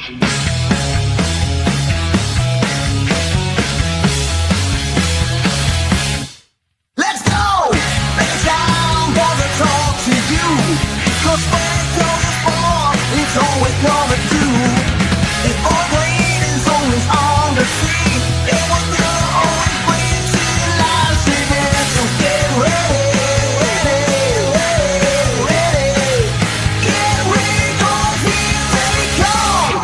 Let's go! It's time for the talk to you. 'Cause fans of the sport, it's always coming through. If all green is always on the sea, it was the always bring to life singing. So get ready, get ready, 'cause here they come.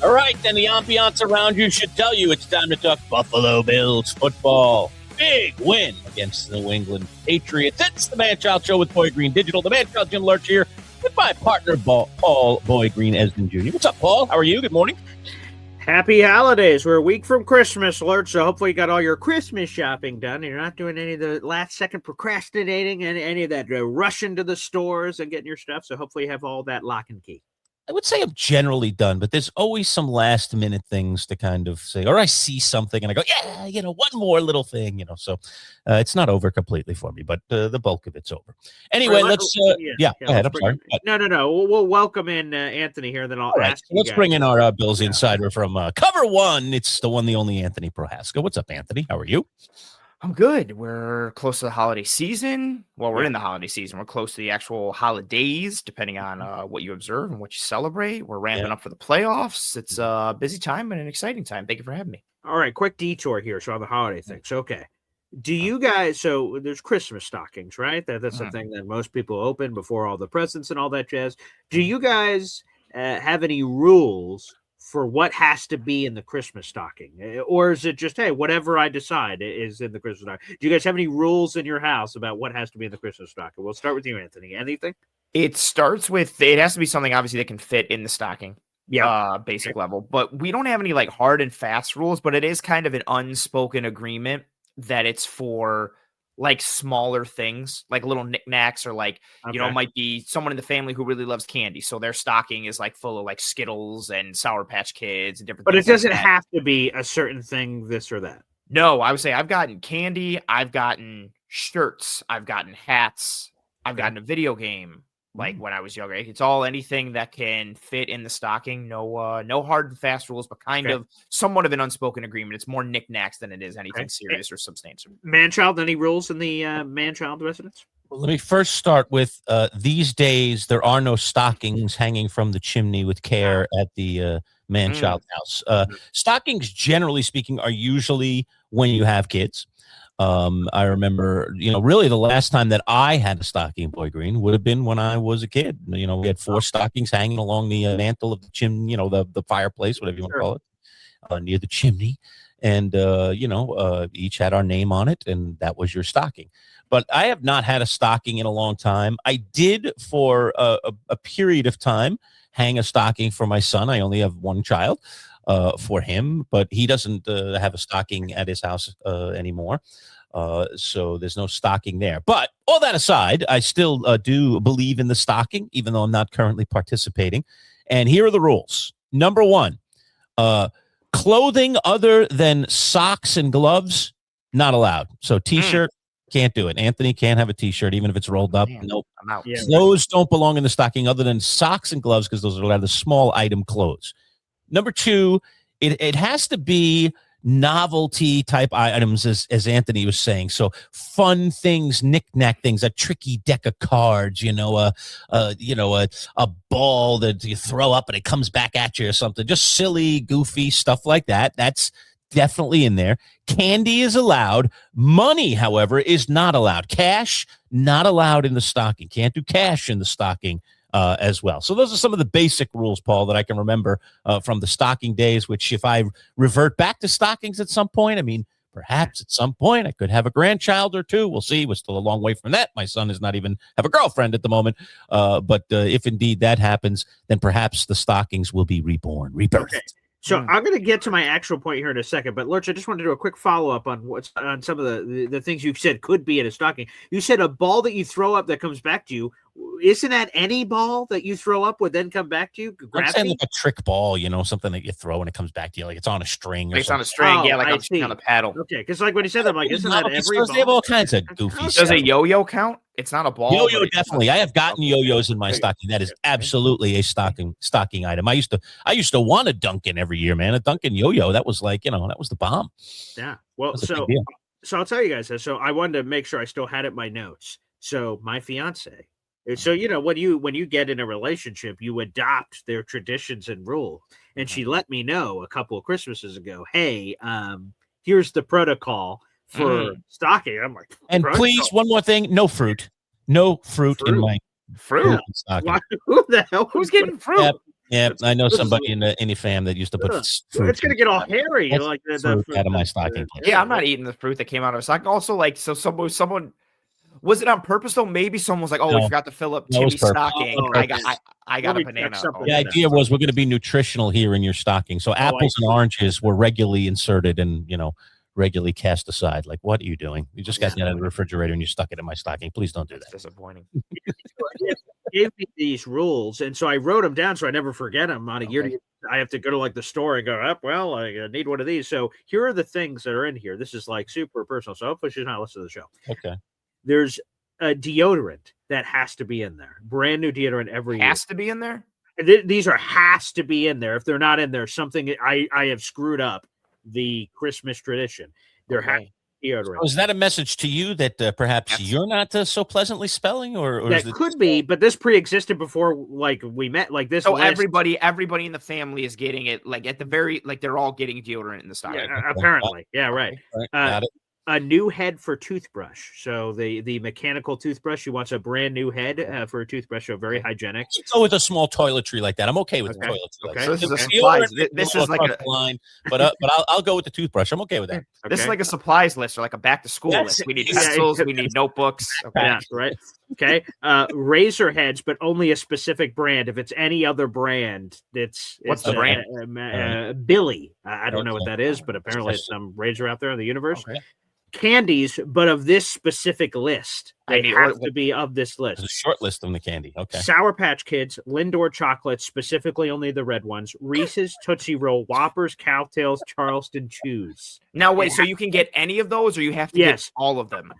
All right, then the ambiance around you should tell you it's time to talk Buffalo Bills football. Big win against the New England Patriots. It's the Manchild Show with Boy Green Digital. The Manchild Jim Lurch here with my partner, Paul Boy Green Esden Jr. What's up, Paul? How are you? Good morning. Happy holidays. We're a week from Christmas, Lurch, so hopefully you got all your Christmas shopping done and you're not doing any of the last-second procrastinating and any of that rushing to the stores and getting your stuff, so hopefully you have all that lock and key. I would say I'm generally done, but there's always some last minute things to kind of say, or I see something and I go, yeah, one more little thing, so it's not over completely for me, but the bulk of it's over. Anyway, let's, go ahead. I'm sorry. No. We'll welcome in Anthony here, then I'll ask you. Let's bring in our Bills insider from Cover One. It's the one, the only Anthony Prohaska. What's up, Anthony? How are you? I'm good. We're close to the holiday season. Well, we're in the holiday season. We're close to the actual holidays, depending on what you observe and what you celebrate. We're ramping up for the playoffs. It's a busy time and an exciting time. Thank you for having me. All right, quick detour here. So on the holiday things. Okay. Do you guys, so there's Christmas stockings, right? That's the thing that most people open before all the presents and all that jazz. Do you guys have any rules for what has to be in the Christmas stocking? Or is it just, hey, whatever I decide is in the Christmas stocking? Do you guys have any rules in your house about what has to be in the Christmas stocking? We'll start with you, Anthony. Anything? It starts with, it has to be something obviously that can fit in the stocking. Basic level. But we don't have any like hard and fast rules, but it is kind of an unspoken agreement that it's for like smaller things, like little knickknacks, or like, it might be someone in the family who really loves candy. So their stocking is like full of like Skittles and Sour Patch Kids and different things. But it doesn't have to be a certain thing, this or that. No, I would say I've gotten candy. I've gotten shirts. I've gotten hats. I've gotten a video game. Like when I was younger, it's all anything that can fit in the stocking. No hard and fast rules, but kind of somewhat of an unspoken agreement. It's more knickknacks than it is anything serious or substantial. Manchild, any rules in the Manchild residence? Well, let me first start with these days, there are no stockings hanging from the chimney with care at the Manchild house. Stockings, generally speaking, are usually when you have kids. I remember, really the last time that I had a stocking, Boy Green, would have been when I was a kid. We had 4 stockings hanging along the mantle of the chimney, the fireplace, whatever you want to call it, near the chimney. And, each had our name on it, and that was your stocking. But I have not had a stocking in a long time. I did for a period of time hang a stocking for my son. I only have one child for him, but he doesn't have a stocking at his house anymore. So there's no stocking there. But all that aside, I still do believe in the stocking, even though I'm not currently participating. And here are the rules. Number 1, clothing other than socks and gloves, not allowed. So T-shirt, can't do it. Anthony can't have a T-shirt, even if it's rolled up. Nope. I'm out. Yeah. Clothes don't belong in the stocking other than socks and gloves, because those are the small item clothes. Number 2, it has to be novelty type items, as Anthony was saying. So fun things, knick-knack things, a tricky deck of cards, a ball that you throw up and it comes back at you or something. Just silly, goofy stuff like that. That's definitely in there. Candy is allowed. Money, however, is not allowed. Cash, not allowed in the stocking. Can't do cash in the stocking as well. So those are some of the basic rules, Paul, that I can remember from the stocking days, which if I revert back to stockings at some point, perhaps at some point I could have a grandchild or two. We'll see. We're still a long way from that. My son does not even have a girlfriend at the moment. But if indeed that happens, then perhaps the stockings will be rebirthed. Okay. So I'm going to get to my actual point here in a second, but Lurch, I just wanted to do a quick follow-up on some of the things you said could be in a stocking. You said a ball that you throw up that comes back to you. isn't that any ball that you throw up would then come back to you? I'm saying like a trick ball, something that you throw and it comes back to you, like it's on a string or It's something. on a string, yeah, Oh, like I on a paddle. Okay, because like when you said that, I'm like, isn't that every They have ball? all kinds of goofy Does stuff. a yo-yo count? It's not a ball. Yo-yo, but it's definitely. I have gotten yo-yos in my stocking. That is absolutely a stocking item. I used to want a Dunkin' every year, man. A Dunkin' yo-yo. That was like, that was the bomb. Yeah. Well, That was a big deal. so I'll tell you guys this. So I wanted to make sure I still had it in my notes. So my fiance. So when you get in a relationship, you adopt their traditions and rules. And she let me know a couple of Christmases ago, hey, here's the protocol for stocking. I'm like, and protocol? Please, one more thing, no fruit. No fruit in my fruit stocking. Why, who the hell? Who's getting fruit? Yeah, I know somebody in the fam that used to put fruit. It's gonna get all hairy. That's Like the fruit out of my stocking. Yeah, I'm not eating the fruit that came out of a stocking. Also, like, so someone was it on purpose though? Maybe someone was like, "Oh, we forgot to fill up Timmy's stocking. I got a banana." The idea was we're going to be nutritional here in your stocking. So apples and oranges were regularly inserted and regularly cast aside. Like, what are you doing? You just got that out of the refrigerator and you stuck it in my stocking. Please don't do that. Disappointing. Gave me these rules, and so I wrote them down so I never forget them. On a year to year, I have to go to like the store and go up. Well, I need one of these. So here are the things that are in here. This is like super personal. So hopefully she's not listening to the show. Okay. There's a deodorant that has to be in there. Brand new deodorant every year. Has to be in there? These has to be in there. If they're not in there, something I have screwed up the Christmas tradition. There has to be deodorant. So is that a message to you that perhaps you're not so pleasantly spelling, or that could be? But this pre-existed before, like we met. Like this. So everybody in the family is getting it. Like at the very, like they're all getting deodorant in the stocking. Yeah, apparently, yeah, right. Got it. A new head for toothbrush. So the mechanical toothbrush, she wants a brand new head for a toothbrush. So very hygienic. Go with a small toiletry like that. I'm okay with the toiletry. Okay. So this is a supplies. This is like a line, but I'll go with the toothbrush. I'm okay with that. This is like a supplies list or like a back to school list. We need pencils. We need notebooks. Okay. Yeah, right. Okay. Razor heads, but only a specific brand. If it's any other brand, What's the brand? Billy. I don't know what that is, but apparently it's some razor out there in the universe. Okay. Candies, but of this specific list. They have to be of this list. There's a short list of the candy. Okay. Sour Patch Kids, Lindor chocolates, specifically only the red ones, Reese's, Tootsie Roll, Whoppers, Cowtails, Charleston Chews. Now, wait, so you can get any of those or you have to get all of them?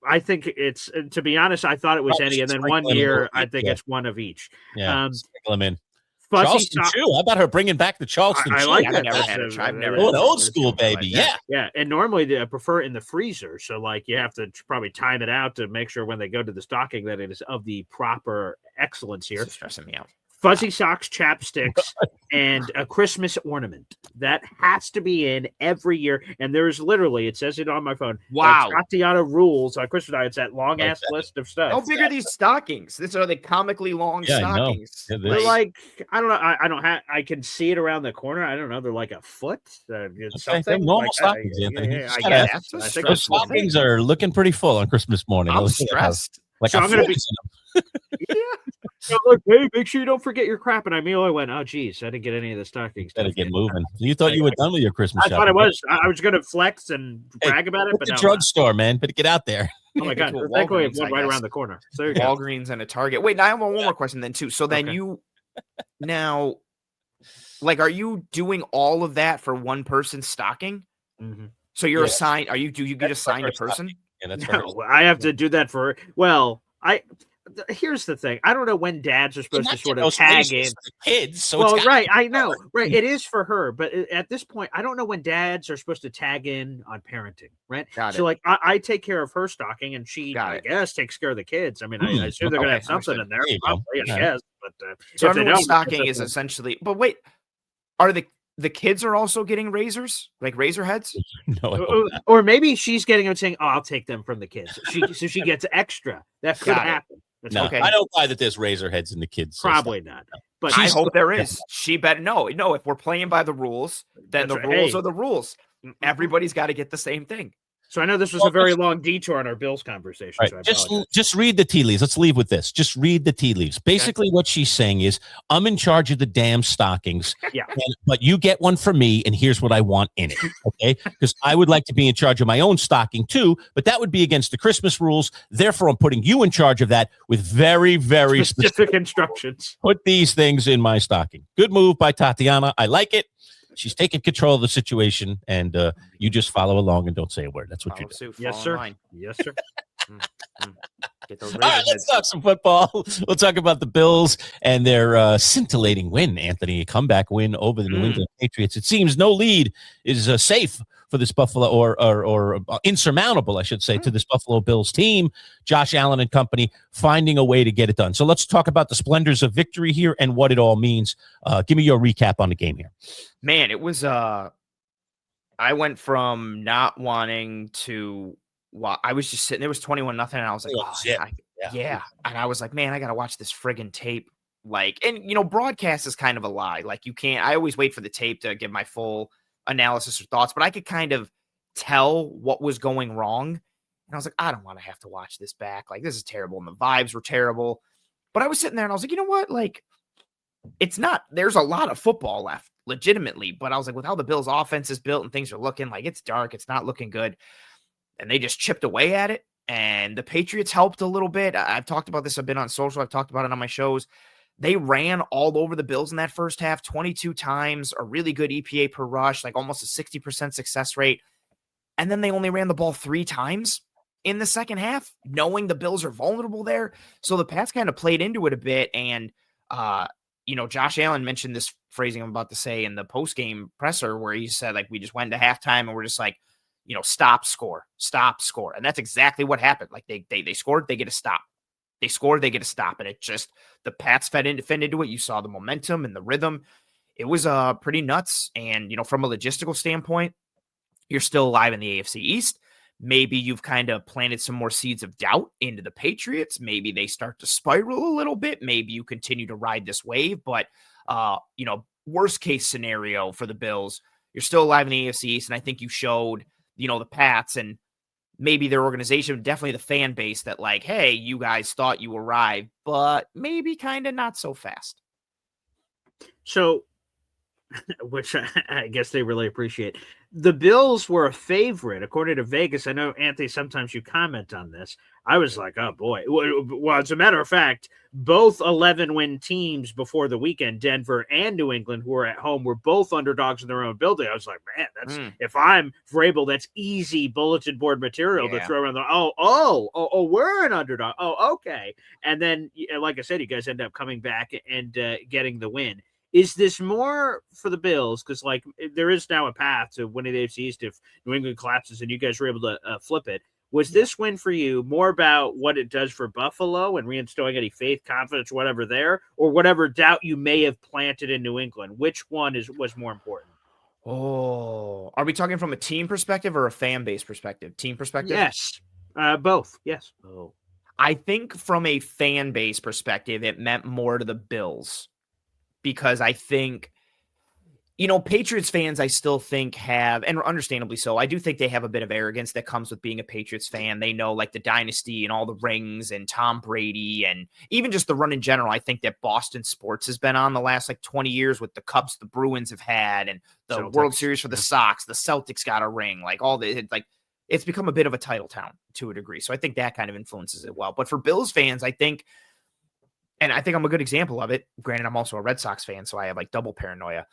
I think it's, to be honest, I thought it was any. And then one year, I think it's one of each. Yeah. Sprinkle them in. Fuzzy Charleston Chew. How about her bringing back the Charleston Chew? I like that. I've never an old school baby. Yeah. Yeah. And normally I prefer it in the freezer. So like you have to probably time it out to make sure when they go to the stocking that it is of the proper excellence here. This is stressing me out. Fuzzy socks, chapsticks, and a Christmas ornament. That has to be in every year. And there's literally, it says it on my phone. Wow. Tatiana rules on Christmas night. It's that long ass list of stuff. How big are these stockings? These are the comically long stockings. They're like, I don't know. I can see it around the corner. I don't know. They're like a foot. Something. They're normal like stockings, Anthony. I guess. Those stockings are looking pretty full on Christmas morning. I'm stressed. Like so I'm going to be. Yeah. So like, hey, make sure you don't forget your crap. And I immediately went, oh, geez, I didn't get any of the stockings. Gotta get moving. You thought you were done with your Christmas shopping? I thought I was. I was going to flex and brag about it. But the drugstore, man. Better get out there. Oh my God! Thankfully, it's one right around the corner. So there you go. Walgreens and a Target. Wait, now I have one more question then too. So then you now, like, are you doing all of that for one person's stocking? Mm-hmm. So you're assigned. Do you get assigned a person? Yeah, that's I have to do that for. Well, here's the thing. I don't know when dads are supposed to sort of tag in kids. So well, right. I know. Right. It is for her. But at this point, I don't know when dads are supposed to tag in on parenting. Right. So like I take care of her stocking and she, I guess, takes care of the kids. I mean, I assume they're going to have something in there. Probably, I guess. But so everyone's stocking is essentially, but wait, are the kids are also getting razors, like razor heads? No, or maybe she's getting them saying, "Oh, I'll take them from the kids." So she gets extra. That could happen. That's no, I don't buy that there's razor heads in the kids. Probably not. But I hope there is. She better no. If we're playing by the rules, then the rules are the rules. Everybody's got to get the same thing. So I know this was a very long detour on our Bills conversation. Right. So I Just apologize. just read the tea leaves. Let's leave with this. Just read the tea leaves. Basically, what she's saying is, I'm in charge of the damn stockings. Yeah. But you get one for me, and here's what I want in it. Okay. Because I would like to be in charge of my own stocking too, but that would be against the Christmas rules. Therefore, I'm putting you in charge of that with very, very Specific instructions. Put these things in my stocking. Good move by Tatiana. I like it. She's taking control of the situation, and you just follow along and don't say a word. That's what you do. Yes, sir. Yes, sir. Get those All right, let's talk some football. We'll talk about the Bills and their scintillating win, Anthony, a comeback win over the New England Patriots. It seems no lead is safe for this Buffalo or insurmountable, I should say, to this Buffalo Bills team. Josh Allen and company finding a way to get it done. So let's talk about the splendors of victory here and what it all means. Give me your recap on the game here. Man, it was I went from not wanting to I was just sitting there. It was 21-0, and I was like, yeah. And I was like, man, I gotta watch this friggin' tape. Like, and broadcast is kind of a lie. Like, you can't. I always wait for the tape to give my full analysis or thoughts, but I could kind of tell what was going wrong. And I was like, I don't want to have to watch this back. Like, this is terrible, and the vibes were terrible. But I was sitting there, and I was like, you know what? Like, it's not. There's a lot of football left, legitimately. But I was like, with how the Bills' offense is built and things are looking, like, it's dark. It's not looking good. And they just chipped away at it. And the Patriots helped a little bit. I've talked about this. I've been on social. I've talked about it on my shows. They ran all over the Bills in that first half, 22 times, a really good EPA per rush, like almost a 60% success rate. And then they only ran the ball 3 times in the second half, knowing the Bills are vulnerable there. So the Pats kind of played into it a bit. And, Josh Allen mentioned this phrasing I'm about to say in the post-game presser where he said, like, we just went into halftime and we're just like, stop, score. And that's exactly what happened. Like they scored, they get a stop. They scored, they get a stop. And it just, the Pats fed into it. You saw the momentum and the rhythm. It was pretty nuts. And, from a logistical standpoint, you're still alive in the AFC East. Maybe you've kind of planted some more seeds of doubt into the Patriots. Maybe they start to spiral a little bit. Maybe you continue to ride this wave. But, worst case scenario for the Bills, you're still alive in the AFC East. And I think you showed, the Pats and maybe their organization, definitely the fan base, that like, hey, you guys thought you arrived, but maybe kind of not so fast. So, which I guess they really appreciate. The Bills were a favorite, according to Vegas. I know, Anthony, sometimes you comment on this. I was like, oh, boy. Well, as a matter of fact, both 11-win teams before the weekend, Denver and New England, who were at home, were both underdogs in their own building. I was like, man, that's if I'm Vrabel, that's easy bulletin board material to throw around. We're an underdog. Oh, okay. And then, like I said, you guys end up coming back and getting the win. Is this more for the Bills? Because, like, there is now a path to winning the AFC East if New England collapses and you guys were able to flip it. Was this win for you more about what it does for Buffalo and reinstilling any faith, confidence, whatever there, or whatever doubt you may have planted in New England? Which one was more important? Oh, are we talking from a team perspective or a fan base perspective? Team perspective? Yes, both. Yes. Oh, I think from a fan base perspective, it meant more to the Bills. Because I think, Patriots fans, I still think have, and understandably so, I do think they have a bit of arrogance that comes with being a Patriots fan. They know, like, the dynasty and all the rings and Tom Brady and even just the run in general. I think that Boston sports has been on the last, 20 years with the Cubs the Bruins have had and the Celtics. World Series for the Sox. The Celtics got a ring. Like, all the, it's become a bit of a title town to a degree. So I think that kind of influences it well. But for Bills fans, I think, and I think I'm a good example of it. Granted, I'm also a Red Sox fan, so I have double paranoia.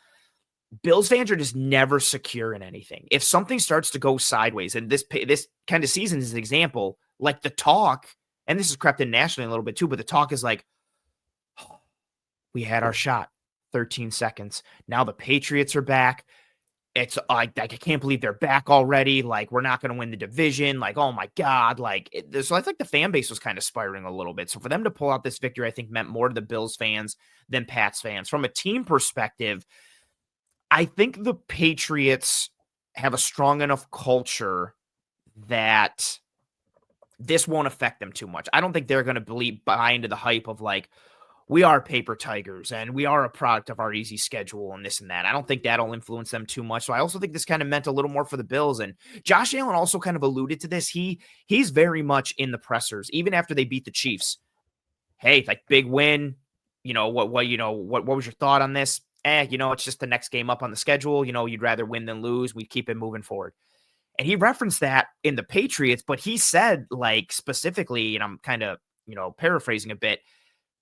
Bills fans are just never secure in anything. If something starts to go sideways, and this kind of season is an example, like the talk, and this has crept in nationally a little bit too, but the talk is like, oh, we had our shot, 13 seconds. Now the Patriots are back. It's like, I can't believe they're back already. Like, we're not going to win the division. Like, oh my God. So I think the fan base was kind of spiraling a little bit. So for them to pull out this victory, I think meant more to the Bills fans than Pats fans. From a team perspective, I think the Patriots have a strong enough culture that this won't affect them too much. I don't think they're going to buy into the hype of we are paper tigers and we are a product of our easy schedule and this and that. I don't think that'll influence them too much. So I also think this kind of meant a little more for the Bills. And Josh Allen also kind of alluded to this. He's very much in the pressers, even after they beat the Chiefs. Hey, like big win. What was your thought on this? It's just the next game up on the schedule. You'd rather win than lose. We keep it moving forward. And he referenced that in the Patriots, but he said, like, specifically, and I'm kind of, paraphrasing a bit,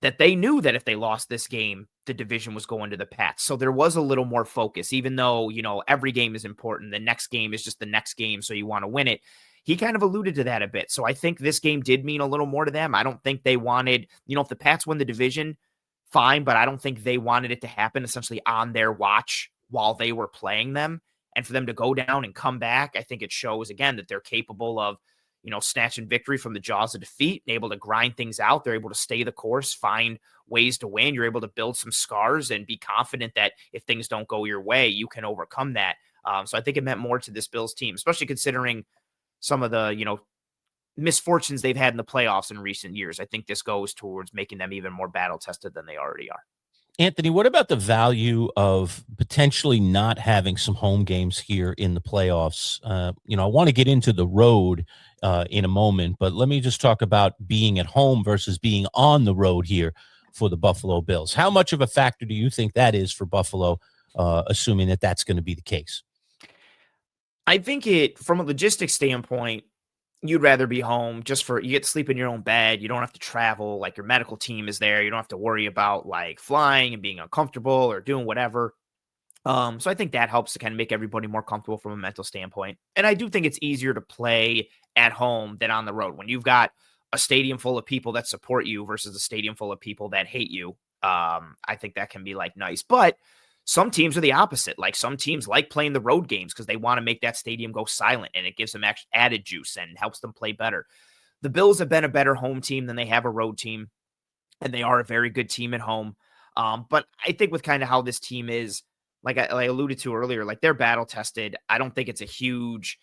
that they knew that if they lost this game, the division was going to the Pats. So there was a little more focus, even though, every game is important. The next game is just the next game, so you want to win it. He kind of alluded to that a bit. So I think this game did mean a little more to them. I don't think they wanted, if the Pats win the division, fine, but I don't think they wanted it to happen essentially on their watch while they were playing them. And for them to go down and come back, I think it shows, again, that they're capable of, snatching victory from the jaws of defeat and able to grind things out. They're able to stay the course, find ways to win. You're able to build some scars and be confident that if things don't go your way, you can overcome that. So I think it meant more to this Bills team, especially considering some of the, misfortunes they've had in the playoffs in recent years. I think this goes towards making them even more battle tested than they already are. Anthony, what about the value of potentially not having some home games here in the playoffs? I want to get into the road in a moment, but let me just talk about being at home versus being on the road here for the Buffalo Bills. How much of a factor do you think that is for Buffalo, assuming that that's going to be the case? I think from a logistics standpoint, you'd rather be home you get to sleep in your own bed. You don't have to travel. Like your medical team is there. You don't have to worry about like flying and being uncomfortable or doing whatever. So I think that helps to kind of make everybody more comfortable from a mental standpoint. And I do think it's easier to play at home than on the road when you've got a stadium full of people that support you versus a stadium full of people that hate you. I think that can be like nice, but some teams are the opposite. Like some teams like playing the road games because they want to make that stadium go silent and it gives them added juice and helps them play better. The Bills have been a better home team than they have a road team, and they are a very good team at home. But I think with kind of how this team is, like I alluded to earlier, like they're battle tested. I don't think it's a huge,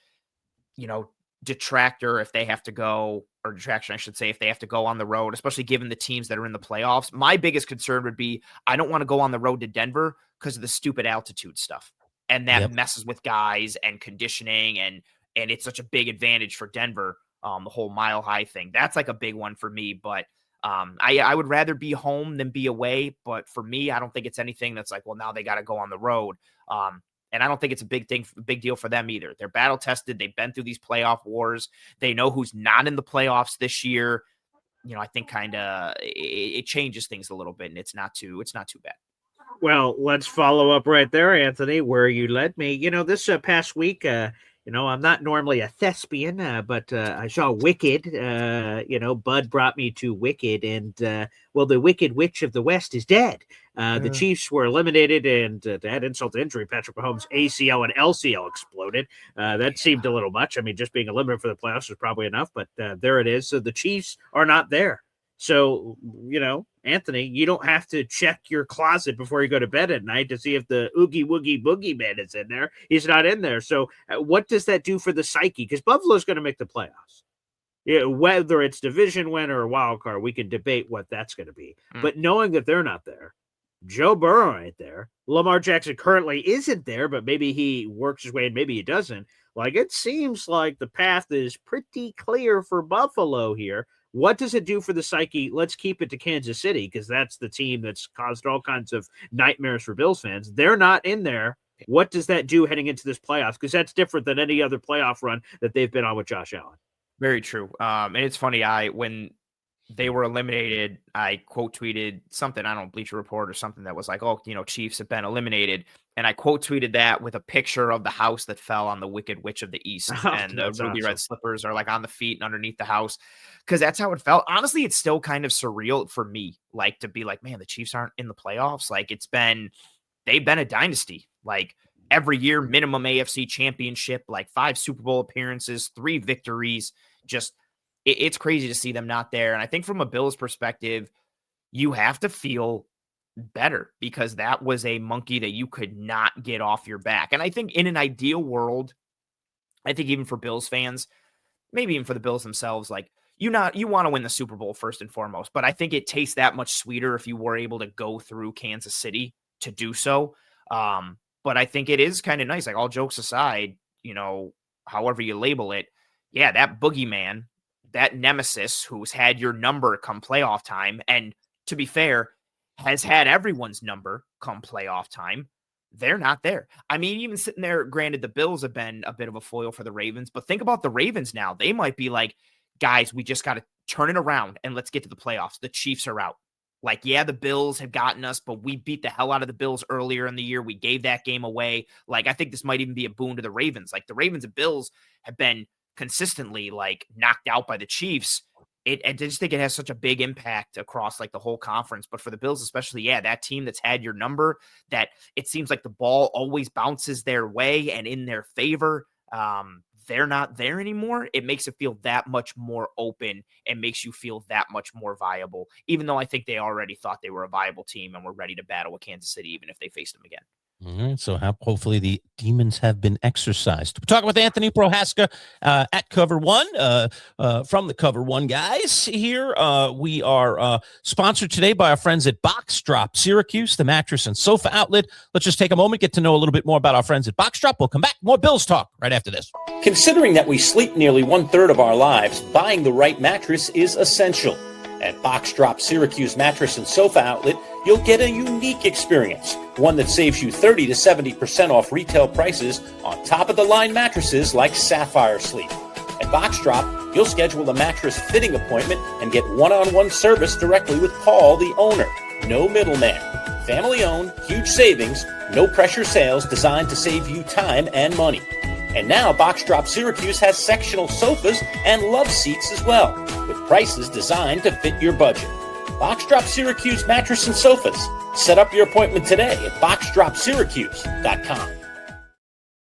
detractor if they have to go, or detraction, I should say, if they have to go on the road, especially given the teams that are in the playoffs. My biggest concern would be, I don't want to go on the road to Denver because of the stupid altitude stuff. And that messes with guys and conditioning. And it's such a big advantage for Denver, the whole Mile High thing. That's like a big one for me. But I would rather be home than be away. But for me, I don't think it's anything that's like, well, now they got to go on the road. And I don't think it's a big deal for them either. They're battle tested. They've been through these playoff wars. They know who's not in the playoffs this year. I think kind of it changes things a little bit, and it's not too bad. Well, let's follow up right there, Anthony, where you led me. This past week, I'm not normally a thespian, but I saw Wicked. Bud brought me to Wicked, and the Wicked Witch of the West is dead. The Chiefs were eliminated, and to add insult to injury, Patrick Mahomes' ACL and LCL exploded. That seemed a little much. I mean, just being eliminated for the playoffs was probably enough, but there it is. So the Chiefs are not there. So, Anthony, you don't have to check your closet before you go to bed at night to see if the Oogie Woogie Boogeyman is in there. He's not in there. So what does that do for the psyche? Because Buffalo's going to make the playoffs. Yeah, whether it's division winner or wild card, we can debate what that's going to be. But knowing that they're not there, Joe Burrow ain't there, Lamar Jackson currently isn't there, but maybe he works his way and maybe he doesn't. Like, it seems like the path is pretty clear for Buffalo here. What does it do for the psyche? Let's keep it to Kansas City because that's the team that's caused all kinds of nightmares for Bills fans. They're not in there. What does that do heading into this playoffs? Because that's different than any other playoff run that they've been on with Josh Allen. Very true. And it's funny, when they were eliminated, I quote tweeted something, I don't know, Bleacher Report or something that was like, oh, Chiefs have been eliminated. And I quote tweeted that with a picture of the house that fell on the Wicked Witch of the East. And the ruby red slippers are like on the feet and underneath the house. Because that's how it felt. Honestly, it's still kind of surreal for me, like to be like, man, the Chiefs aren't in the playoffs. Like they've been a dynasty. Like every year, minimum AFC championship, like 5 Super Bowl appearances, 3 victories. Just it's crazy to see them not there. And I think from a Bills perspective, you have to feel better because that was a monkey that you could not get off your back. And I think in an ideal world, I think even for Bills fans, maybe even for the Bills themselves, like you want to win the Super Bowl first and foremost, but I think it tastes that much sweeter if you were able to go through Kansas City to do so. But I think it is kind of nice. Like all jokes aside, however you label it, yeah, that boogeyman, that nemesis who's had your number come playoff time, and to be fair, has had everyone's number come playoff time. They're not there. I mean, even sitting there, granted, the Bills have been a bit of a foil for the Ravens, but think about the Ravens now. They might be like, guys, we just got to turn it around and let's get to the playoffs. The Chiefs are out. Like, yeah, the Bills have gotten us, but we beat the hell out of the Bills earlier in the year. We gave that game away. Like, I think this might even be a boon to the Ravens. Like, the Ravens and Bills have been consistently, like, knocked out by the Chiefs. I just think it has such a big impact across like the whole conference. But for the Bills, especially, yeah, that team that's had your number, that it seems like the ball always bounces their way and in their favor. They're not there anymore. It makes it feel that much more open and makes you feel that much more viable, even though I think they already thought they were a viable team and were ready to battle with Kansas City, even if they faced them again. All right, so hopefully the demons have been exorcised. We're talking with Anthony Prohaska at Cover One, from the Cover One guys here. We are sponsored today by our friends at Box Drop Syracuse, the mattress and sofa outlet. Let's just take a moment, get to know a little bit more about our friends at Box Drop. We'll come back. More Bills talk right after this. Considering that we sleep nearly 1/3 of our lives, buying the right mattress is essential. At Box Drop Syracuse Mattress and Sofa Outlet, you'll get a unique experience, one that saves you 30 to 70% off retail prices on top-of-the-line mattresses like Sapphire Sleep. At Box Drop, you'll schedule a mattress fitting appointment and get one-on-one service directly with Paul, the owner. No middleman. Family-owned, huge savings, no-pressure sales designed to save you time and money. And now Box Drop Syracuse has sectional sofas and love seats as well, with prices designed to fit your budget. Box Drop Syracuse Mattress and Sofas. Set up your appointment today at boxdropsyracuse.com.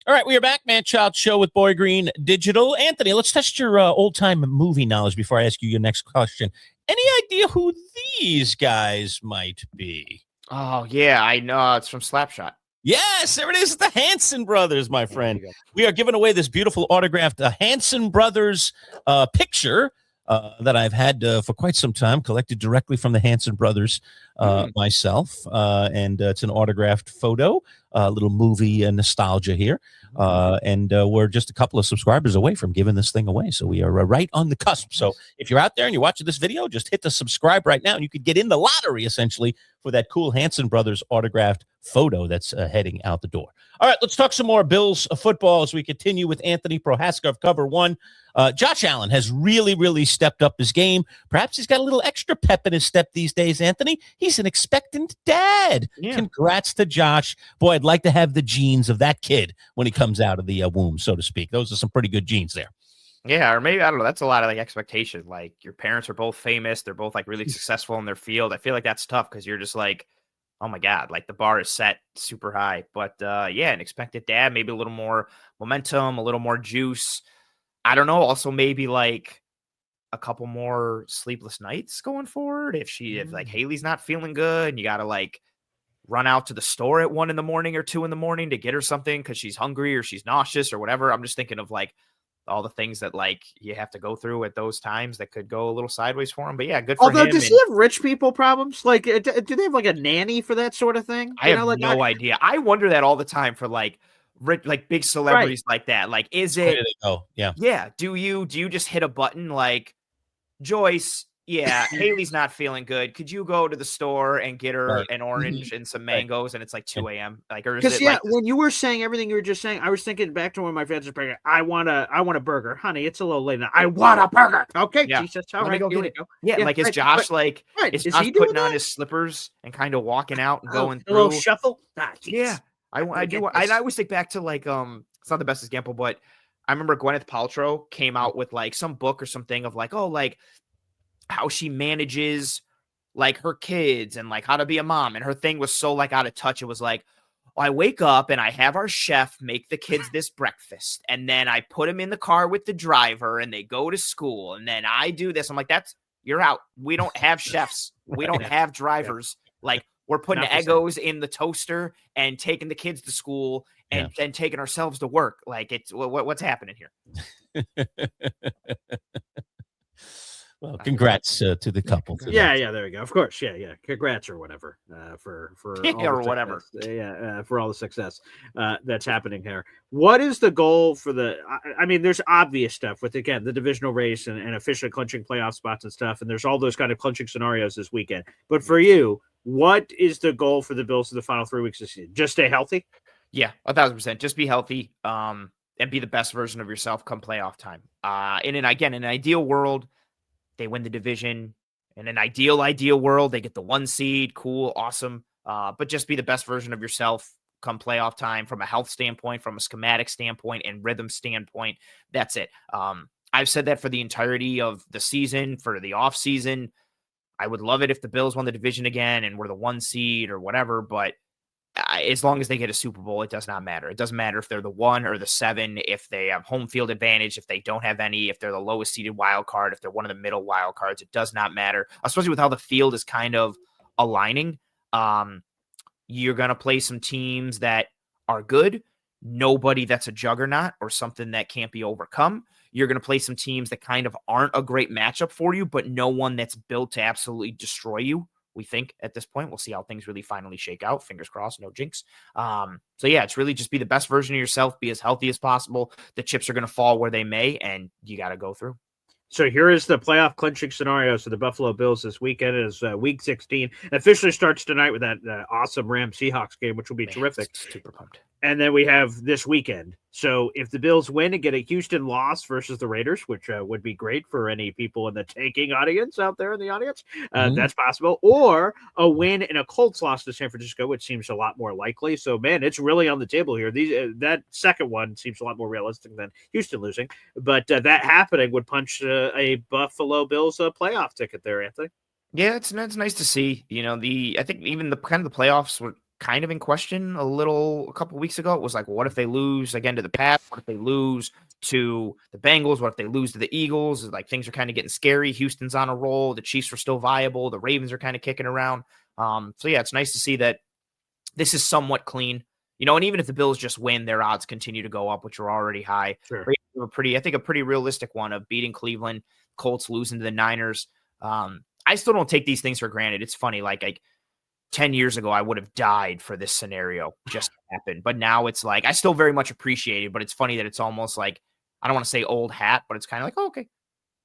All right, we are back. Manchild Show with Boy Green Digital. Anthony, let's test your old-time movie knowledge before I ask you your next question. Any idea who these guys might be? Oh, yeah, I know. It's from Slapshot. Yes, there it is. The Hanson brothers, my friend. We are giving away this beautiful autographed Hanson brothers picture that I've had for quite some time, collected directly from the Hanson brothers myself. And it's an autographed photo, a little movie nostalgia here. And we're just a couple of subscribers away from giving this thing away. So we are right on the cusp. So if you're out there and you're watching this video, just hit the subscribe right now and you could get in the lottery essentially for that cool Hanson brothers autographed photo that's heading out the door. All right, let's talk some more Bills football as we continue with Anthony Prohaska of Cover One. Josh Allen has really stepped up his game. Perhaps he's got a little extra pep in his step these days, Anthony. He's an expectant dad. Yeah. Congrats to Josh. Boy, I'd like to have the genes of that kid when he comes out of the womb, so to speak. Those are some pretty good genes there. Yeah, or maybe, I don't know, that's a lot of like expectation. Like your parents are both famous. They're both like really successful in their field. I feel like that's tough because you're just like, oh my God, like the bar is set super high. But yeah, an expected dad, maybe a little more momentum, a little more juice. I don't know. Also, maybe like a couple more sleepless nights going forward. If like Haley's not feeling good and you got to like run out to the store at 1 a.m. or 2 a.m. to get her something because she's hungry or she's nauseous or whatever. I'm just thinking of like all the things that like you have to go through at those times that could go a little sideways for him. But yeah, good for him. Although, does he have rich people problems? Like, do they have like a nanny for that sort of thing? I have no idea. I wonder that all the time for like big celebrities like that. Like, is it? Yeah. Do you just hit a button like Joyce? Yeah, Haley's not feeling good. Could you go to the store and get her an orange and some mangoes? And it's like 2 a.m. Like, or is it like when you were saying everything you were just saying, I was thinking back to when my friends were pregnant. I want a burger, honey. It's a little late now. I want a burger. Okay, yeah. Jesus, all right, go get it. Yeah, like is Josh like is Josh putting on his slippers and kind of walking out and going through a little shuffle? Yeah, I do. I always think back to like it's not the best example, but I remember Gwyneth Paltrow came out with like some book or something of like, oh, like how she manages like her kids and like how to be a mom. And her thing was so like out of touch. It was like, I wake up and I have our chef make the kids this breakfast. And then I put them in the car with the driver and they go to school. And then I do this. I'm like, you're out. We don't have chefs. We don't have drivers. Like we're putting Eggos in the toaster and taking the kids to school and then taking ourselves to work. Like it's what's happening here. Well, congrats to the couple. For Yeah, that. yeah, there you go. Of course, yeah. Congrats or whatever for all or the whatever. success. Yeah, for all the success that's happening here. What is the goal for the? I mean, there's obvious stuff with again the divisional race and officially clinching playoff spots and stuff, and there's all those kind of clinching scenarios this weekend. But for you, what is the goal for the Bills in the final 3 weeks of the season? Just stay healthy. Yeah, 1,000%. Just be healthy, and be the best version of yourself come playoff time. In an ideal world, they win the division. In an ideal world, they get the 1 seed. Cool, awesome. But just be the best version of yourself come playoff time from a health standpoint, from a schematic standpoint, and rhythm standpoint. That's it. I've said that for the entirety of the season, for the off season. I would love it if the Bills won the division again and were the 1 seed or whatever, but as long as they get a Super Bowl, it does not matter. It doesn't matter if they're the 1 or the 7, if they have home field advantage, if they don't have any, if they're the lowest seeded wild card, if they're one of the middle wild cards. It does not matter, especially with how the field is kind of aligning. You're going to play some teams that are good, nobody that's a juggernaut or something that can't be overcome. You're going to play some teams that kind of aren't a great matchup for you, but no one that's built to absolutely destroy you. We think at this point. We'll see how things really finally shake out. Fingers crossed, no jinx. So yeah, it's really just be the best version of yourself, be as healthy as possible. The chips are going to fall where they may, and you got to go through. So here is the playoff clinching scenario. So the Buffalo Bills this weekend is Week 16. Officially starts tonight with that awesome Rams Seahawks game, which will be terrific. Super pumped. And then we have this weekend. So if the Bills win and get a Houston loss versus the Raiders, which would be great for any people in the tanking audience out there in the audience, that's possible. Or a win and a Colts loss to San Francisco, which seems a lot more likely. So, man, it's really on the table here. That second one seems a lot more realistic than Houston losing. But that happening would punch a Buffalo Bills playoff ticket there, Anthony. Yeah, it's nice to see. I think even the kind of the playoffs were kind of in question a couple of weeks ago. It was like, well, what if they lose again to the Pats? What if they lose to the Bengals? What if they lose to the Eagles? Like things are kind of getting scary. Houston's on a roll. The Chiefs are still viable. The Ravens are kind of kicking around. So yeah, it's nice to see that this is somewhat clean. And even if the Bills just win, their odds continue to go up, which are already high. Sure. A pretty realistic one of beating Cleveland, Colts losing to the Niners. I still don't take these things for granted. It's funny, like 10 years ago, I would have died for this scenario just to happen. But now it's like, I still very much appreciate it, but it's funny that it's almost like, I don't want to say old hat, but it's kind of like, oh, okay,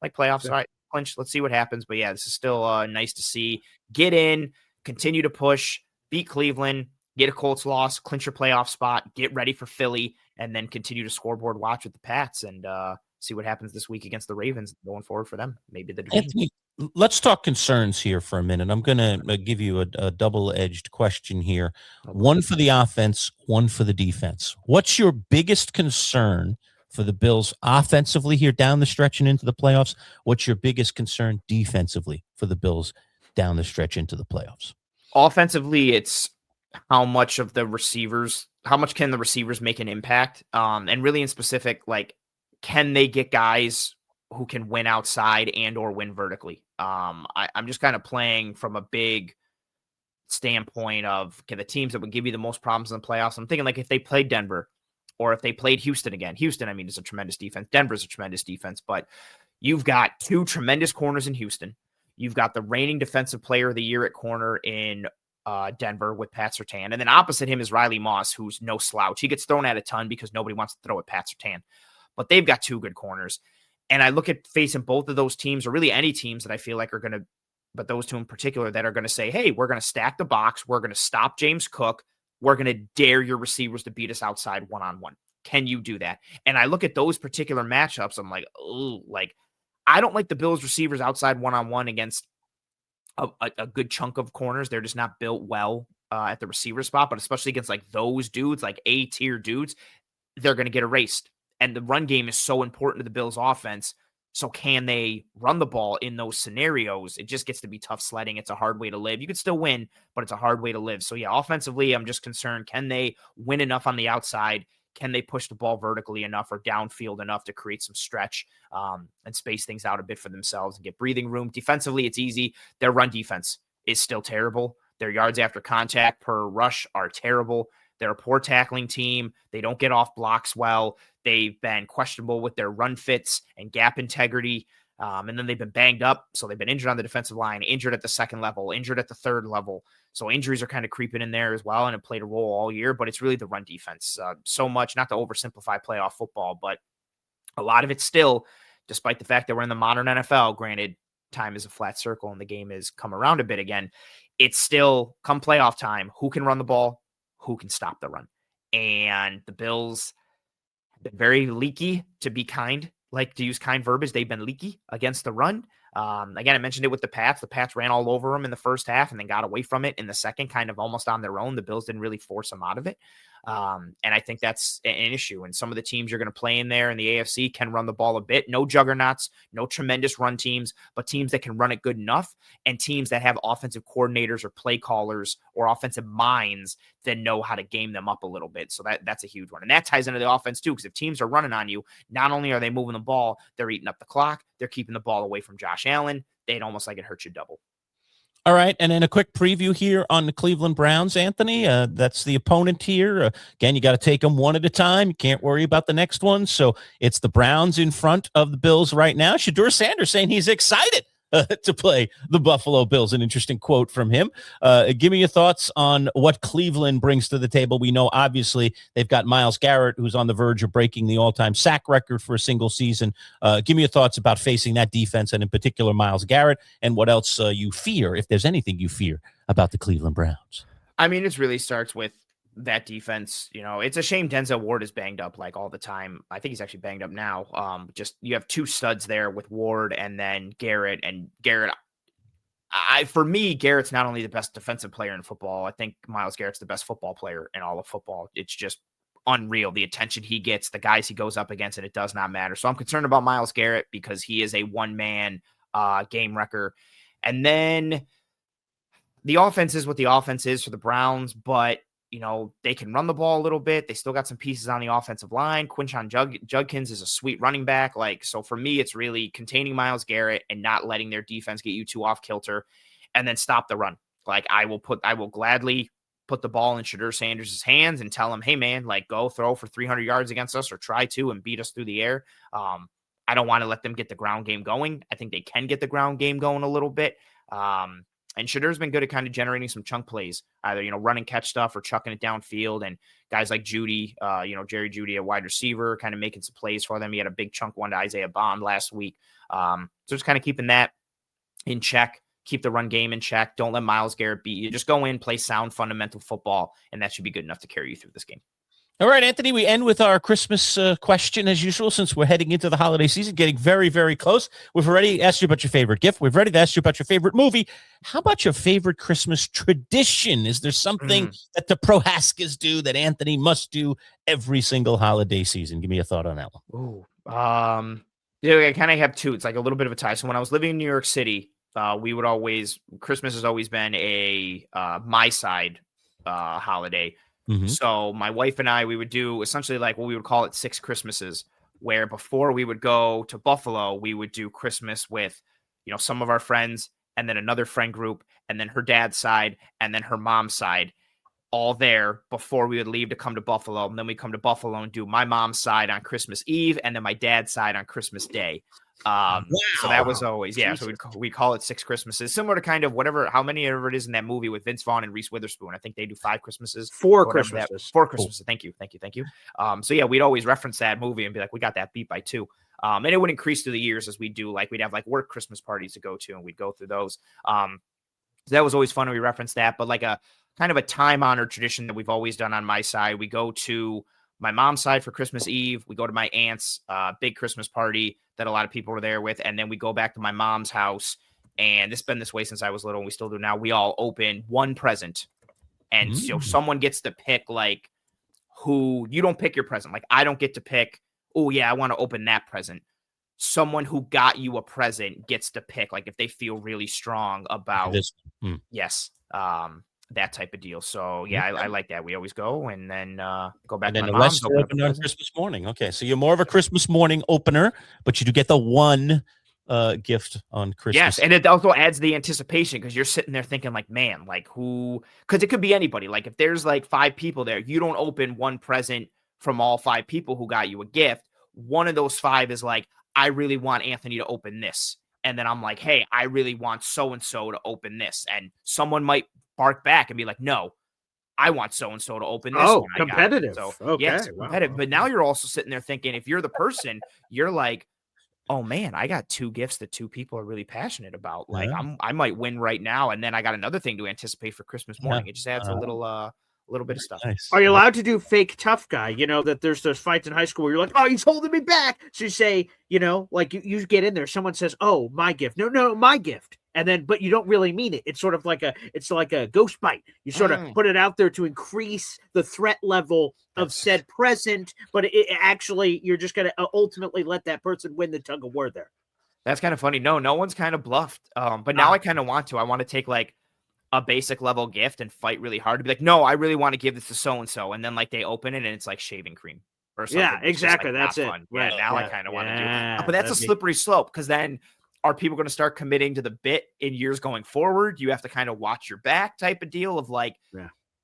like playoffs. All right, clinch. Let's see what happens. But yeah, this is still nice to see. Get in, continue to push, beat Cleveland, get a Colts loss, clinch your playoff spot, get ready for Philly, and then continue to scoreboard watch with the Pats and see what happens this week against the Ravens going forward for them. Maybe the division. Anthony, let's talk concerns here for a minute. I'm going to give you a double-edged question here. One for the offense, one for the defense. What's your biggest concern for the Bills offensively here down the stretch and into the playoffs? What's your biggest concern defensively for the Bills down the stretch into the playoffs? Offensively, it's how much can the receivers make an impact? And really in specific, like, can they get guys who can win outside and or win vertically? I'm just kind of playing from a big standpoint of the teams that would give you the most problems in the playoffs. I'm thinking like if they played Denver or if they played Houston again. Houston, I mean, is a tremendous defense. Denver's a tremendous defense, but you've got 2 tremendous corners in Houston. You've got the reigning defensive player of the year at corner in Denver with Pat Surtain. And then opposite him is Riley Moss, who's no slouch. He gets thrown at a ton because nobody wants to throw at Pat Surtain. But they've got 2 good corners. And I look at facing both of those teams, or really any teams that I feel like are going to, but those 2 in particular that are going to say, hey, we're going to stack the box. We're going to stop James Cook. We're going to dare your receivers to beat us outside one-on-one. Can you do that? And I look at those particular matchups. I'm like, oh, like, I don't like the Bills receivers outside one-on-one against a good chunk of corners. They're just not built well at the receiver spot, but especially against like those dudes, like A-tier dudes, they're going to get erased. And the run game is so important to the Bills offense. So can they run the ball in those scenarios? It just gets to be tough sledding. It's a hard way to live. You could still win, but it's a hard way to live. So yeah, offensively, I'm just concerned. Can they win enough on the outside? Can they push the ball vertically enough or downfield enough to create some stretch and space things out a bit for themselves and get breathing room? Defensively, it's easy. Their run defense is still terrible. Their yards after contact per rush are terrible. They're a poor tackling team. They don't get off blocks well. They've been questionable with their run fits and gap integrity. And then they've been banged up. So they've been injured on the defensive line, injured at the second level, injured at the third level. So injuries are kind of creeping in there as well. And it played a role all year, but it's really the run defense. So much, not to oversimplify playoff football, but a lot of it still, despite the fact that we're in the modern NFL, granted, time is a flat circle and the game has come around a bit again. It's still, come playoff time, who can run the ball, who can stop the run. And the Bills have been very leaky, to be kind, like to use kind verbiage. They've been leaky against the run. Again, I mentioned it with the Pats. The Pats ran all over them in the first half and then got away from it in the second, kind of almost on their own. The Bills didn't really force them out of it. And I think that's an issue. And some of the teams you're going to play in there in the AFC can run the ball a bit. No juggernauts, no tremendous run teams, but teams that can run it good enough, and teams that have offensive coordinators or play callers or offensive minds that know how to game them up a little bit. So that's a huge one. And that ties into the offense too, because if teams are running on you, not only are they moving the ball, they're eating up the clock, they're keeping the ball away from Josh Allen. They'd almost like it hurts you double. All right, and then a quick preview here on the Cleveland Browns, Anthony. That's the opponent here. Again, you got to take them one at a time. You can't worry about the next one. So it's the Browns in front of the Bills right now. Shedeur Sanders saying he's excited to play the Buffalo Bills. An interesting quote from him. Give me your thoughts on what Cleveland brings to the table. We know, obviously, they've got Myles Garrett, who's on the verge of breaking the all-time sack record for a single season. Give me your thoughts about facing that defense, and in particular, Myles Garrett, and what else you fear, if there's anything you fear about the Cleveland Browns. I mean, it really starts with that defense. You know, it's a shame Denzel Ward is banged up like all the time. I think he's actually banged up now. Just you have two studs there with Ward and then Garrett. And Garrett, for me, Garrett's not only the best defensive player in football, I think Myles Garrett's the best football player in all of football. It's just unreal, the attention he gets, the guys he goes up against, and it does not matter. So I'm concerned about Myles Garrett because he is a one-man game wrecker. And then the offense is what the offense is for the Browns, but you know, they can run the ball a little bit. They still got some pieces on the offensive line. Quinshon Judkins is a sweet running back. Like, so for me, it's really containing Myles Garrett and not letting their defense get you too off kilter, and then stop the run. Like, I will gladly put the ball in Shedeur Sanders' hands and tell him, hey man, like, go throw for 300 yards against us or try to and beat us through the air. I don't want to let them get the ground game going. I think they can get the ground game going a little bit. And Shedeur's been good at kind of generating some chunk plays, either, you know, run and catch stuff or chucking it downfield. And guys like Judy, Jerry Judy, a wide receiver, kind of making some plays for them. He had a big chunk one to Isaiah Bond last week. So just kind of keeping that in check, keep the run game in check. Don't let Myles Garrett beat you. Just go in, play sound fundamental football, and that should be good enough to carry you through this game. All right, Anthony, we end with our Christmas question as usual, since we're heading into the holiday season, getting very, very close. We've already asked you about your favorite gift. We've already asked you about your favorite movie. How about your favorite Christmas tradition? Is there something that the Prohaskas do that Anthony must do every single holiday season? Give me a thought on that one. I kind of have two. It's like a little bit of a tie. So when I was living in New York City, Christmas has always been a my side holiday. Mm-hmm. So my wife and I, we would do essentially like what we would call it 6 Christmases, where before we would go to Buffalo, we would do Christmas with, you know, some of our friends and then another friend group and then her dad's side and then her mom's side, all there before we would leave to come to Buffalo. And then we come to Buffalo and do my mom's side on Christmas Eve and then my dad's side on Christmas Day. So that was always, so we call it 6 Christmases, similar to kind of how many ever it is in that movie with Vince Vaughn and Reese Witherspoon. I think they do 5 Christmases. 4 Christmases. 4 Christmases. Thank you. So yeah, we'd always reference that movie and be like, we got that beat by 2. And it would increase through the years as we do, like we'd have like work Christmas parties to go to and we'd go through those. So that was always fun when we referenced that, but like a kind of a time honored tradition that we've always done on my side. We go to my mom's side for Christmas Eve. We go to my aunt's big Christmas party that a lot of people were there with. And then we go back to my mom's house. And it's been this way since I was little and we still do now. We all open one present. And so someone gets to pick like who you don't pick your present. Like I don't get to pick, oh yeah, I want to open that present. Someone who got you a present gets to pick, like if they feel really strong about this. That type of deal. So yeah, I like that. We always go and then go back. And then the rest are open on Christmas morning. Okay, so you're more of a Christmas morning opener, but you do get the one gift on Christmas. Yes, and it also adds the anticipation because you're sitting there thinking like, man, like who? Because it could be anybody. Like if there's like 5 people there, you don't open one present from all 5 people who got you a gift. One of those 5 is like, I really want Anthony to open this. And then I'm like, hey, I really want so-and-so to open this. And someone might bark back and be like, no, I want so-and-so to open this. Oh, one. competitive. So, okay. yes, Wow. competitive. But now you're also sitting there thinking, if you're the person, you're like, oh man, I got 2 gifts that 2 people are really passionate about. Like I might win right now. And then I got another thing to anticipate for Christmas morning. It just adds a little bit of stuff. Nice. Are you allowed to do fake tough guy? You know, that there's those fights in high school where you're like, oh, he's holding me back. So you say, you know, like you get in there, someone says, oh, my gift. No, my gift. And then, but you don't really mean it. It's sort of like a ghost bite. You sort of put it out there to increase the threat level of said present, but it actually, you're just going to ultimately let that person win the tug of war there. That's kind of funny. No one's kind of bluffed. But now I kind of want to. I want to take like a basic level gift and fight really hard to be like, no, I really want to give this to so-and-so. And then like they open it and it's like shaving cream or something. Yeah, exactly. Like, that's it. fun. Right. Yeah, now I kind of want to do it. But that's a that'd be- slippery slope because then are people going to start committing to the bit in years going forward? You have to kind of watch your back type of deal of like,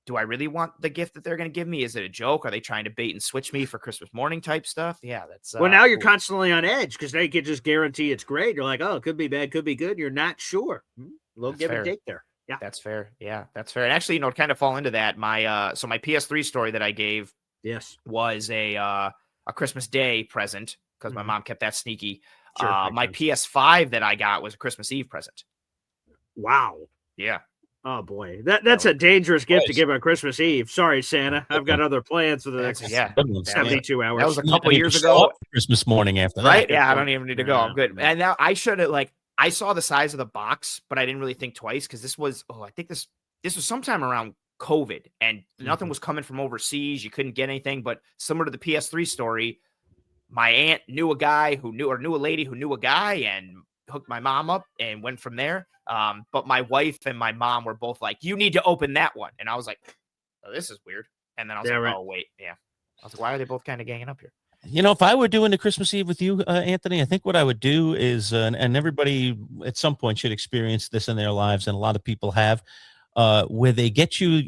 do I really want the gift that they're going to give me? Is it a joke? Are they trying to bait and switch me for Christmas morning type stuff? Yeah, that's well, now you're constantly on edge because they can just guarantee it's great. You're like, oh, it could be bad, could be good. You're not sure. A little That's give fair. and take there. Yeah, that's fair. Yeah, that's fair. And actually, to kind of fall into that, my so my PS3 story that I gave was a Christmas Day present because my mom kept that sneaky. Sure, my PS5 that I got was a Christmas Eve present. Wow. Yeah. Oh boy, that's a dangerous gift to give on Christmas Eve. Sorry, Santa, I've got other plans for the next 72 hours. That was a couple years ago. Christmas morning after that, right? Yeah, I don't even need to go. I'm good. And now I should have I saw the size of the box, but I didn't really think twice because this was I think this was sometime around COVID and nothing was coming from overseas. You couldn't get anything, but similar to the PS3 story, my aunt knew a guy who knew a lady who knew a guy and hooked my mom up and went from there. But my wife and my mom were both like, you need to open that one. And I was like, oh, this is weird. And then I was like, oh, wait. Yeah. I was like, why are they both kind of ganging up here? You know, if I were doing the Christmas Eve with you, Anthony, I think what I would do is, and everybody at some point should experience this in their lives, and a lot of people have, where they get you,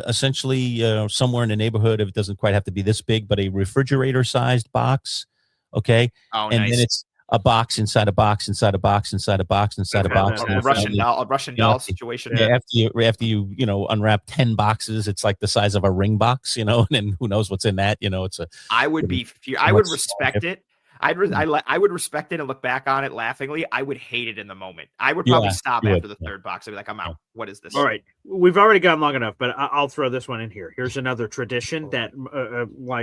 essentially somewhere in the neighborhood, if it doesn't quite have to be this big, but a refrigerator-sized box, okay? Oh, and nice. then it's a box inside a box inside a box inside a box inside a box. A Russian doll situation. Yeah, after you unwrap 10 boxes, it's like the size of a ring box, and then who knows what's in that? It's a. I would respect it. I would respect it and look back on it laughingly. I would hate it in the moment. I would probably stop after the third box. I'd be like, I'm out. What is this? All right. We've already gone long enough, but I'll throw this one in here. Here's another tradition that,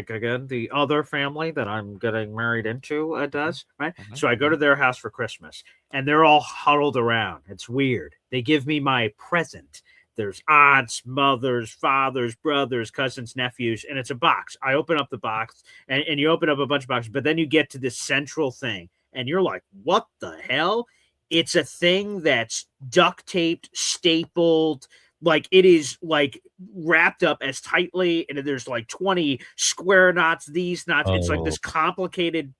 again, the other family that I'm getting married into does, right? Mm-hmm. So I go to their house for Christmas, and they're all huddled around. It's weird. They give me my present. There's aunts, mothers, fathers, brothers, cousins, nephews, and it's a box. I open up the box, and you open up a bunch of boxes, but then you get to this central thing, and you're like, what the hell? It's a thing that's duct taped, stapled, like it is like wrapped up as tightly, and there's like 20 square knots, these knots. It's like this complicated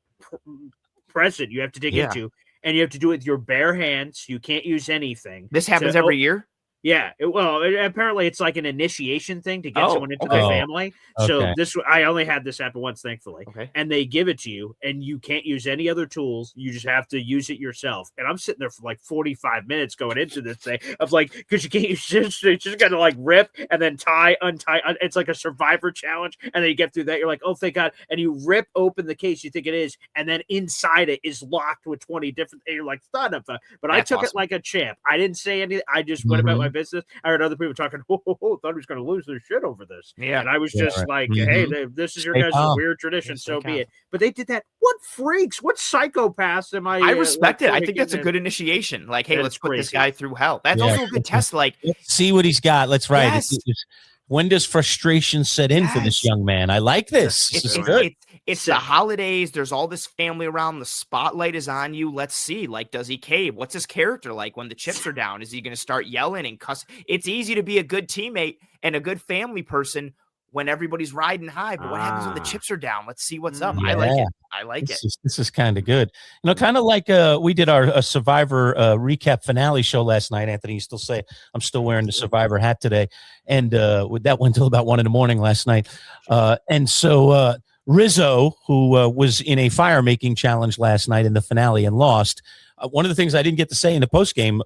present you have to dig into, and you have to do it with your bare hands. You can't use anything. This happens every year? Yeah, apparently it's like an initiation thing to get someone into the family. So I only had this happen once, thankfully. Okay. And they give it to you, and you can't use any other tools. You just have to use it yourself. And I'm sitting there for like 45 minutes going into this thing of like, because you can't use you just got to like rip and then untie. It's like a survivor challenge, and then you get through that. You're like, oh, thank God. And you rip open the case you think it is, and then inside it is locked with 20 different. And you're like, son of a. But I took it like a champ. I didn't say anything. I just went about my business. I heard other people talking, thought he was going to lose their shit over this. Yeah. And I was just like, hey, this is your guys' weird tradition, so be it. But they did that. What freaks? What psychopaths am I? I respect it. I think that's a good initiation. Like, hey, let's put this guy through hell. That's also a good test. Like, let's see what he's got. Let's write. Yes. When does frustration set in for this young man? I like this. It's the holidays. There's all this family around. The spotlight is on you. Let's see. Like, does he cave? What's his character like when the chips are down? Is he going to start yelling and cuss? It's easy to be a good teammate and a good family person when everybody's riding high. But what happens when the chips are down? Let's see what's up. I like it. I like it. This is kind of good. Kind of like we did our Survivor recap finale show last night. Anthony, you still say I'm still wearing the Survivor hat today, and that went till about 1 a.m. last night. And so Rizzo, who was in a fire making challenge last night in the finale and lost. One of the things I didn't get to say in the postgame,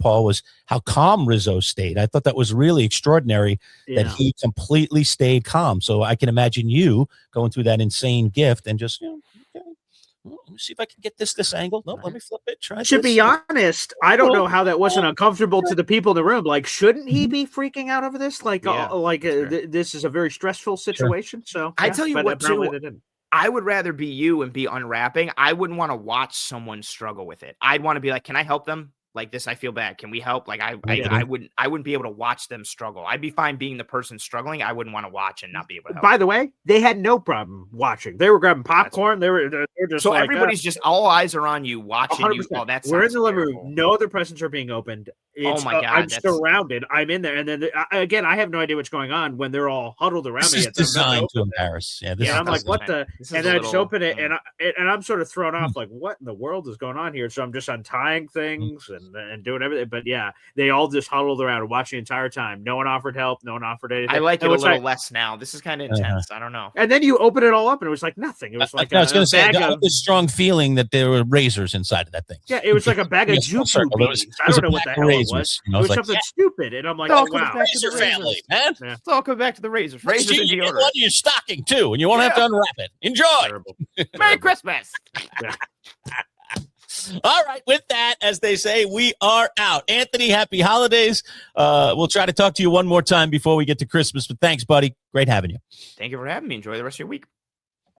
Paul, was how calm Rizzo stayed. I thought that was really extraordinary that he completely stayed calm. So I can imagine you going through that insane gift and just, okay, well, let me see if I can get this angle. No, let me flip it. Try To this. be honest, I don't know how that wasn't uncomfortable to the people in the room. Like, shouldn't he be freaking out over this? Like, this is a very stressful situation. So I tell you what, too, they didn't. I would rather be you and be unwrapping. I wouldn't want to watch someone struggle with it. I'd want to be like, can I help them? Like this, I feel bad. Can we help? Like I wouldn't be able to watch them struggle. I'd be fine being the person struggling. I wouldn't want to watch and not be able to help. By the way, they had no problem watching. They were grabbing popcorn. They're just so like, everybody's just all eyes are on you watching 100%. you. Oh, we're in the living room. No other presents are being opened. Oh my God! I'm surrounded. I'm in there, and then again, I have no idea what's going on when they're all huddled around me. This is designed to embarrass. Yeah, I'm like, what the? And then I just open it, and I'm sort of thrown off. Like, what in the world is going on here? So I'm just untying things and doing everything. But yeah, they all just huddled around and watched the entire time. No one offered help. No one offered anything. I like it a little less now. This is kind of intense. I don't know. And then you open it all up, and it was like nothing. It was like I was going to say, I got this strong feeling that there were razors inside of that thing. Yeah, it was like a bag of jutsu beans. I don't know what the hell it was. It was something stupid, and I'm like, wow. Razor family, man. Yeah. It's all coming back to the razors. Razors and deodorant. One in your stocking too, and you won't have to unwrap it. Enjoy. Merry Christmas. All right, with that, as they say, we are out. Anthony, happy holidays. We'll try to talk to you one more time before we get to Christmas, but thanks, buddy. Great having you. Thank you for having me. Enjoy the rest of your week.